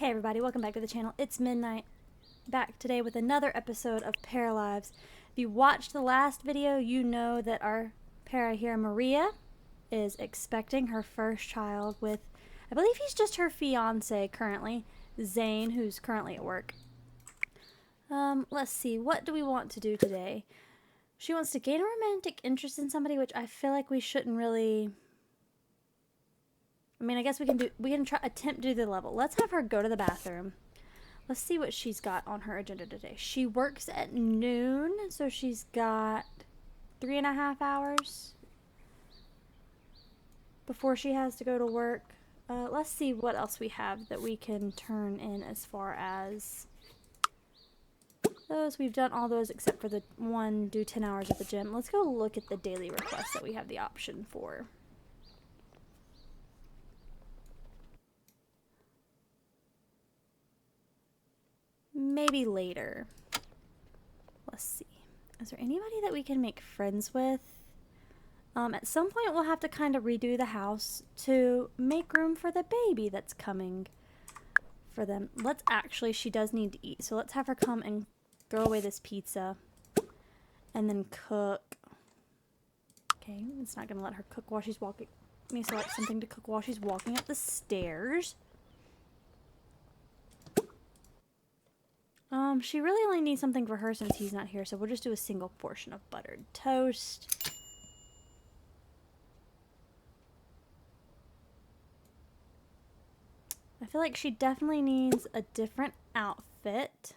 Hey everybody, welcome back to the channel. It's Midnight, back today with another episode of Paralives. If you watched the last video, you know that our para here, Maria, is expecting her first child with, I believe he's just her fiance currently, Zane, who's currently at work. Let's see, what do we want to do today? She wants to gain a romantic interest in somebody, which I feel like we shouldn't really... I mean, I guess we can attempt to do the level. Let's have her go to the bathroom. Let's see what she's got on her agenda today. She works at noon, so she's got 3.5 hours before she has to go to work. Let's see what else we have that we can turn in as far as those. We've done all those except for the one, do 10 hours at the gym. Let's go look at the daily requests that we have the option for. Maybe later. Let's see. Is there anybody that we can make friends with? At some point we'll have to kind of redo the house to make room for the baby that's coming for them. Let's actually, she does need to eat. So let's have her come and throw away this pizza and then cook. Okay, it's not going to let her cook while she's walking. Let me select something to cook while she's walking up the stairs. She really only needs something for her since he's not here, so we'll just do a single portion of buttered toast. I feel like she definitely needs a different outfit.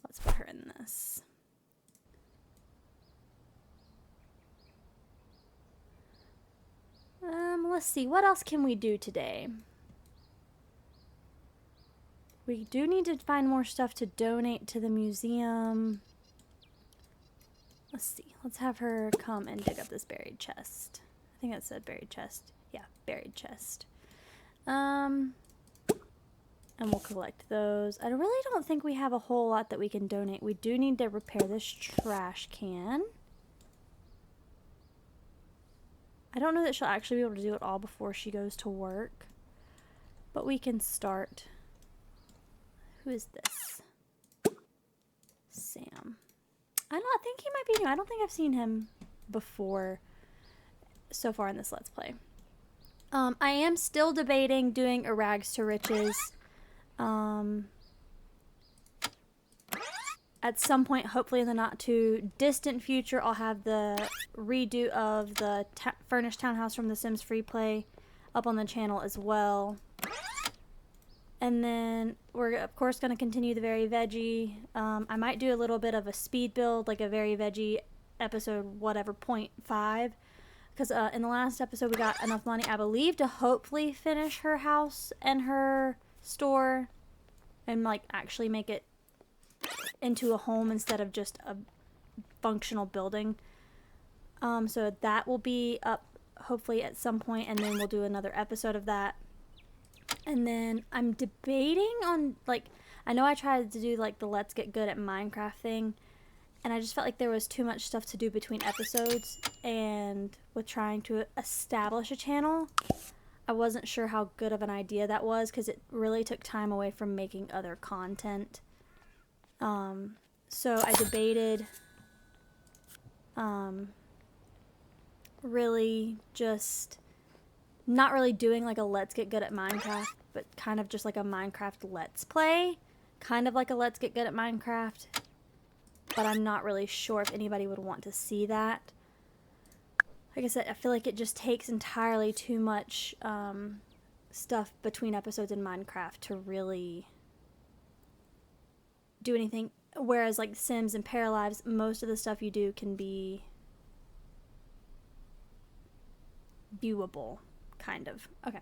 Let's put her in this. Let's see, what else can we do today? We do need to find more stuff to donate to the museum. Let's see. Let's have her come and dig up this buried chest. I think that said buried chest. Yeah, buried chest. And we'll collect those. I really don't think we have a whole lot that we can donate. We do need to repair this trash can. I don't know that she'll actually be able to do it all before she goes to work. But we can start... Who is this? Sam. I think he might be new. I don't think I've seen him before so far in this Let's Play. I am still debating doing a Rags to Riches. At some point, hopefully in the not too distant future, I'll have the redo of the furnished townhouse from the Sims Free Play up on the channel as well. And then we're, of course, going to continue the Very Veggie. I might do a little bit of a speed build, like a Very Veggie episode, whatever, 0.5. Because in the last episode, we got enough money, I believe, to hopefully finish her house and her store. And, like, actually make it into a home instead of just a functional building. So that will be up, hopefully, at some point. And then we'll do another episode of that. And then I'm debating on, like, I know I tried to do, like, the Let's Get Good at Minecraft thing, and I just felt like there was too much stuff to do between episodes, and with trying to establish a channel, I wasn't sure how good of an idea that was, because it really took time away from making other content. So I debated, really just... not really doing like a Let's Get Good at Minecraft, but kind of just like a Minecraft Let's Play. Kind of like a Let's Get Good at Minecraft. But I'm not really sure if anybody would want to see that. Like I said, I feel like it just takes entirely too much stuff between episodes in Minecraft to really do anything. Whereas like Sims and Paralives, most of the stuff you do can be viewable. Kind of. Okay.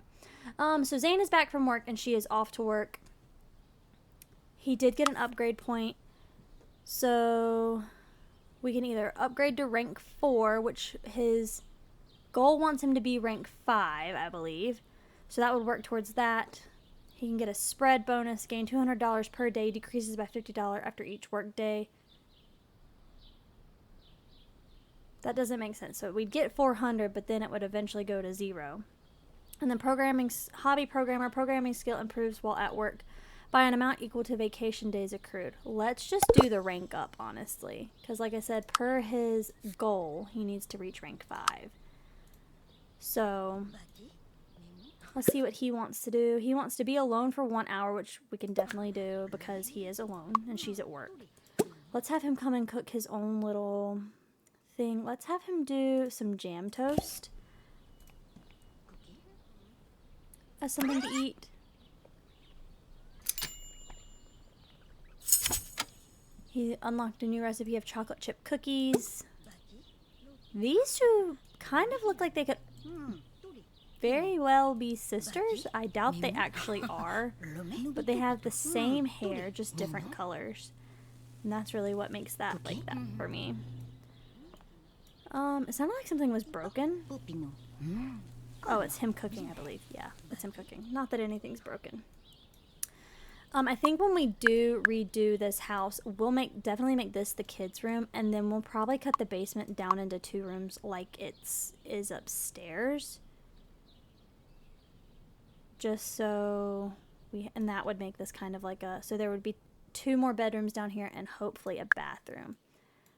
So Zane is back from work and she is off to work. He did get an upgrade point. So we can either upgrade to rank 4, which his goal wants him to be rank 5, I believe. So that would work towards that. He can get a spread bonus, gain $200 per day, decreases by $50 after each work day. That doesn't make sense. So we'd get 400, but then it would eventually go to 0. And then hobby programmer, programming skill improves while at work by an amount equal to vacation days accrued. Let's just do the rank up, honestly. Because like I said, per his goal, he needs to reach rank 5. So, let's see what he wants to do. He wants to be alone for 1 hour, which we can definitely do because he is alone and she's at work. Let's have him come and cook his own little thing. Let's have him do some jam toast as something to eat. He unlocked a new recipe of chocolate chip cookies. These two kind of look like they could very well be sisters. I doubt they actually are, but they have the same hair, just different colors. And that's really what makes that like that for me. It sounded like something was broken. Oh, it's him cooking, I believe. Yeah, it's him cooking. Not that anything's broken. I think when we do redo this house, we'll definitely make this the kids' room, and then we'll probably cut the basement down into 2 rooms like is upstairs. Just so and that would make this kind of like so there would be 2 more bedrooms down here and hopefully a bathroom.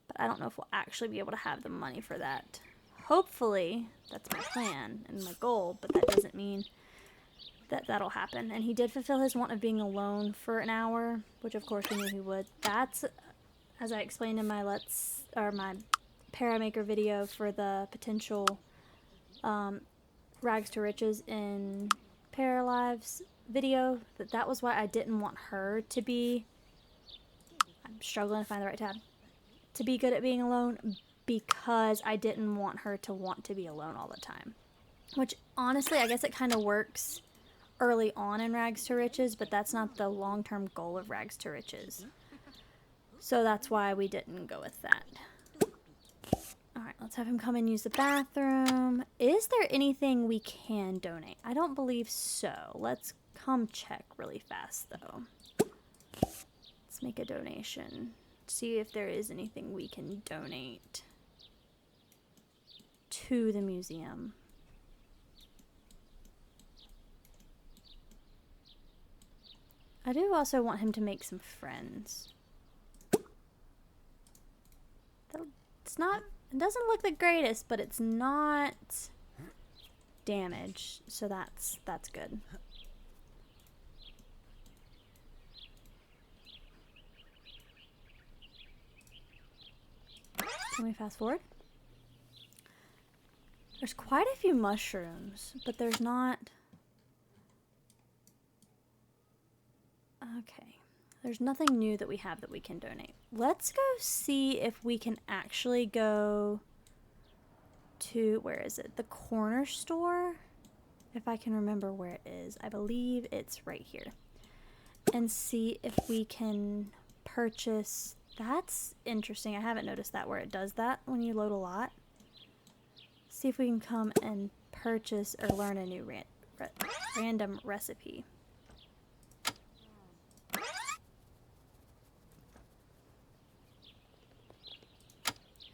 But I don't know if we'll actually be able to have the money for that. Hopefully, that's my plan and my goal, but that doesn't mean that'll happen. And he did fulfill his want of being alone for an hour, which of course we knew he would. That's, as I explained in my my Paramaker video for the potential rags to riches in Paralives video, that was why I didn't want her to be, I'm struggling to find the right tab, to be good at being alone, because I didn't want her to want to be alone all the time. Which honestly, I guess it kind of works early on in Rags to Riches, but that's not the long-term goal of Rags to Riches. So that's why we didn't go with that. Alright, let's have him come and use the bathroom. Is there anything we can donate? I don't believe so. Let's come check really fast, though. Let's make a donation. See if there is anything we can donate to the museum. I do also want him to make some friends. It doesn't look the greatest, but it's not damaged, so that's good. Can we fast forward? There's quite a few mushrooms, but there's not... Okay. There's nothing new that we have that we can donate. Let's go see if we can actually go to... Where is it? The corner store? If I can remember where it is. I believe it's right here. And see if we can purchase... That's interesting. I haven't noticed that where it does that when you load a lot. See if we can come and purchase or learn a new random recipe.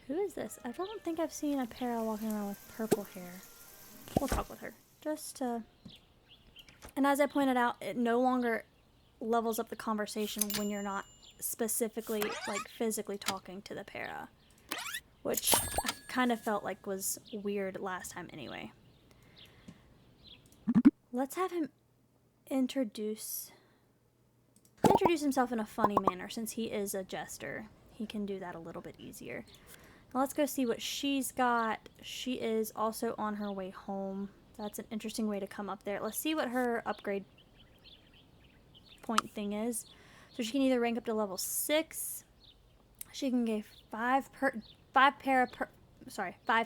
Who is this? I don't think I've seen a para walking around with purple hair. We'll talk with her. Just to... And as I pointed out, it no longer levels up the conversation when you're not specifically, like, physically talking to the para. Which I kind of felt like was weird last time anyway. Let's have him introduce himself in a funny manner, since he is a jester. He can do that a little bit easier. Now let's go see what she's got. She is also on her way home. That's an interesting way to come up there. Let's see what her upgrade point thing is. So she can either rank up to level 6. She can get 5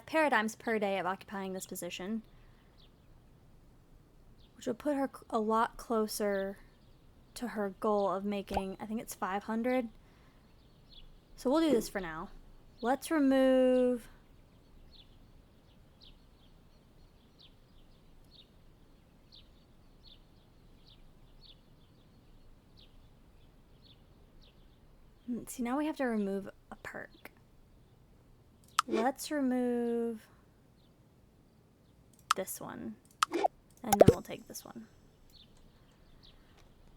paradigms per day of occupying this position, which will put her a lot closer to her goal of making, I think it's 500. So we'll do this for now. Let's remove... See, now we have to remove a perk. Let's remove this one. And then we'll take this one.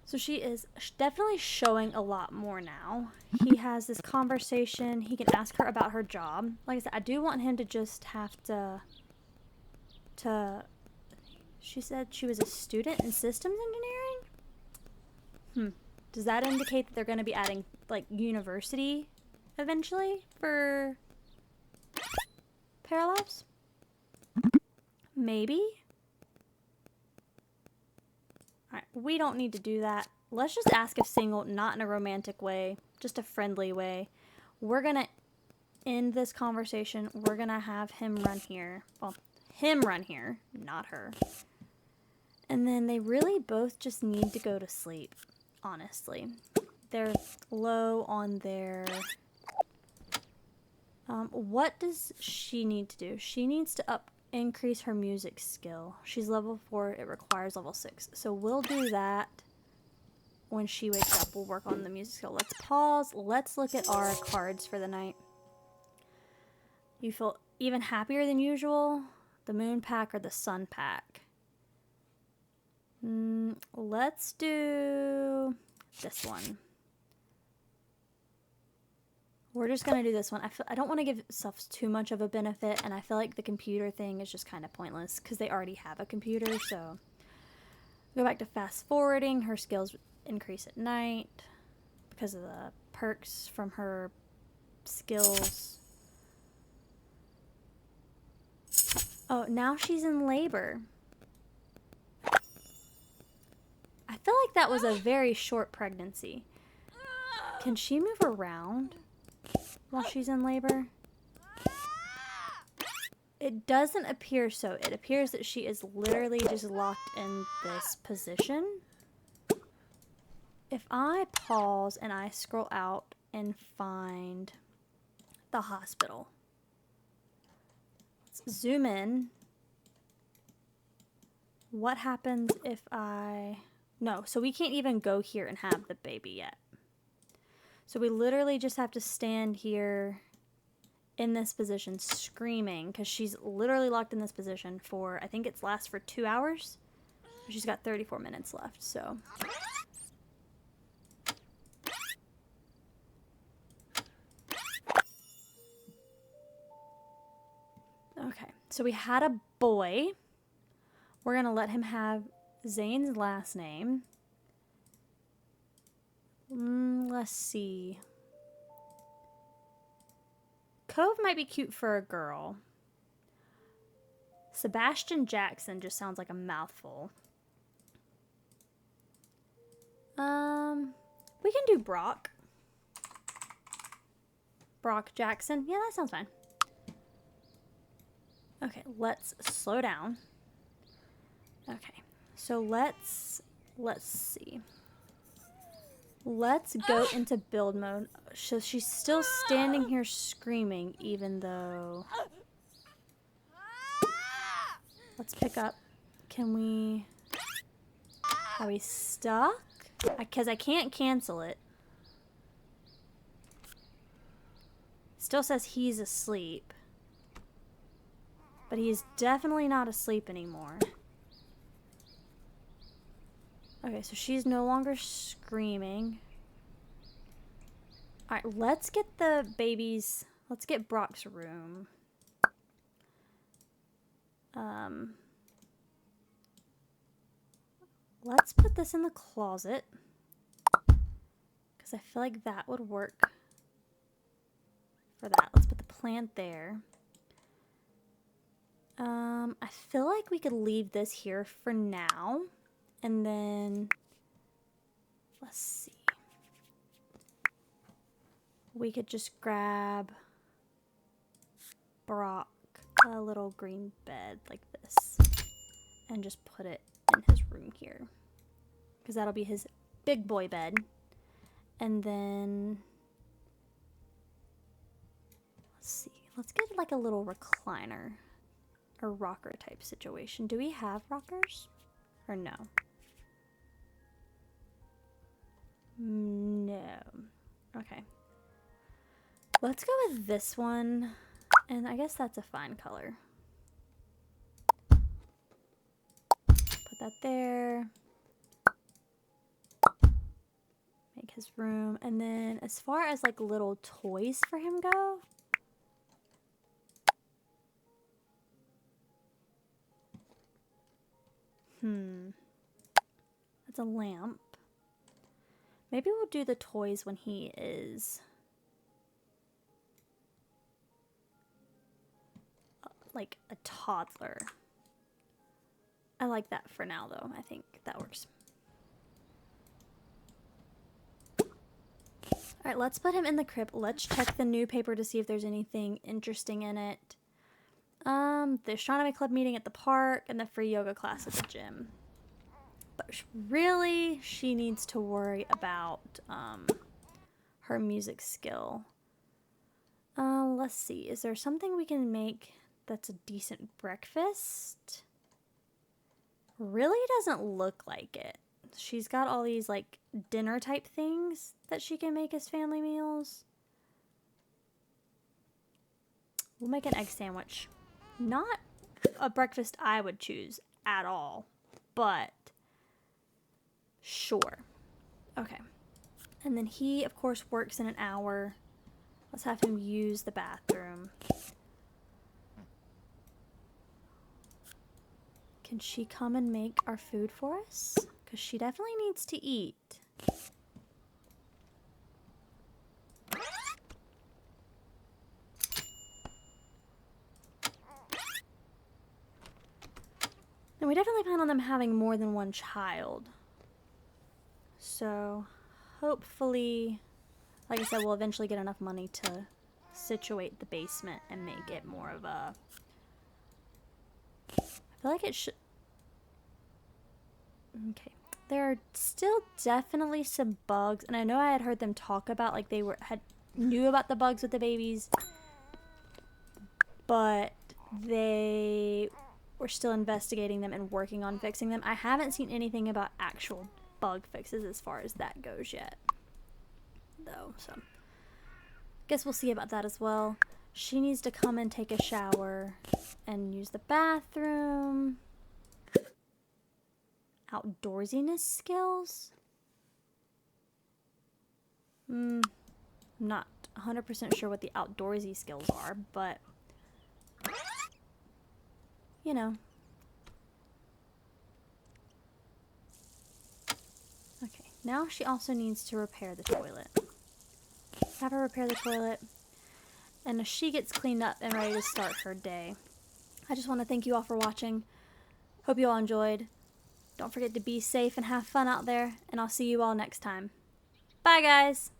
So she is definitely showing a lot more now. He has this conversation. He can ask her about her job. Like I said, I do want him to just have to... She said she was a student in systems engineering? Does that indicate that they're going to be adding, like, university eventually for Paralives? Maybe? Alright, we don't need to do that. Let's just ask if single, not in a romantic way, just a friendly way. We're going to end this conversation. We're going to have him run here. Well, him run here, not her. And then they really both just need to go to sleep, honestly. They're low on their... what does she need to do? She needs to increase her music skill. She's level 4. It requires level 6. So we'll do that when she wakes up. We'll work on the music skill. Let's pause. Let's look at our cards for the night. You feel even happier than usual? The moon pack or the sun pack? Let's do this one. We're just going to do this one. I don't want to give stuff too much of a benefit, and I feel like the computer thing is just kind of pointless because they already have a computer. So go back to fast forwarding. Her skills increase at night because of the perks from her skills. Oh, now she's in labor. I feel like that was a very short pregnancy. Can she move around while she's in labor? It doesn't appear so. It appears that she is literally just locked in this position. If I pause and I scroll out and find the hospital. Let's zoom in. What happens if I... No, so we can't even go here and have the baby yet. So we literally just have to stand here in this position screaming because she's literally locked in this position for, I think it's lasts for 2 hours. She's got 34 minutes left, so. Okay, so we had a boy. We're going to let him have Zane's last name. Let's see. Cove might be cute for a girl. Sebastian Jackson just sounds like a mouthful. We can do Brock. Brock Jackson. Yeah, that sounds fine. Okay, let's slow down. Okay, so let's see. Let's go into build mode. So she's still standing here screaming, even though... Let's pick up. Can we... Are we stuck? Because I can't cancel it. Still says he's asleep. But he's definitely not asleep anymore. Okay, so she's no longer screaming. Alright, let's get the babies... Let's get Brock's room. Let's put this in the closet. Because I feel like that would work for that. Let's put the plant there. I feel like we could leave this here for now. And then, let's see. We could just grab Brock a little green bed like this. And just put it in his room here. Because that'll be his big boy bed. And then, let's see. Let's get like a little recliner. Or rocker type situation. Do we have rockers? Or no? No. Okay. Let's go with this one. And I guess that's a fine color. that there. Make his room. And then as far as like little toys for him go, that's a lamp. Maybe we'll do the toys when he is like a toddler. I like that for now though. I think that works. Alright, let's put him in the crib. Let's check the new paper to see if there's anything interesting in it. The astronomy club meeting at the park and the free yoga class at the gym. But really, she needs to worry about her music skill. Let's see. Is there something we can make that's a decent breakfast? Really doesn't look like it. She's got all these like dinner type things that she can make as family meals. We'll make an egg sandwich. Not a breakfast I would choose at all, but sure. Okay. And then he, of course, works in an hour. Let's have him use the bathroom. Can she come and make our food for us? Because she definitely needs to eat. And we definitely plan on them having more than one child. So, hopefully, like I said, we'll eventually get enough money to situate the basement and make it more of a... I feel like it should... Okay. There are still definitely some bugs, and I know I had heard them talk about, like, they knew about the bugs with the babies, but they were still investigating them and working on fixing them. I haven't seen anything about actual bug fixes as far as that goes yet, though, so guess we'll see about that as well. She needs to come and take a shower and use the bathroom. Outdoorsiness skills? I'm not 100% sure what the outdoorsy skills are, but you know. Okay, now she also needs to repair the toilet. Have her repair the toilet, and she gets cleaned up and ready to start her day. I just want to thank you all for watching. Hope you all enjoyed. Don't forget to be safe and have fun out there, and I'll see you all next time. Bye, guys!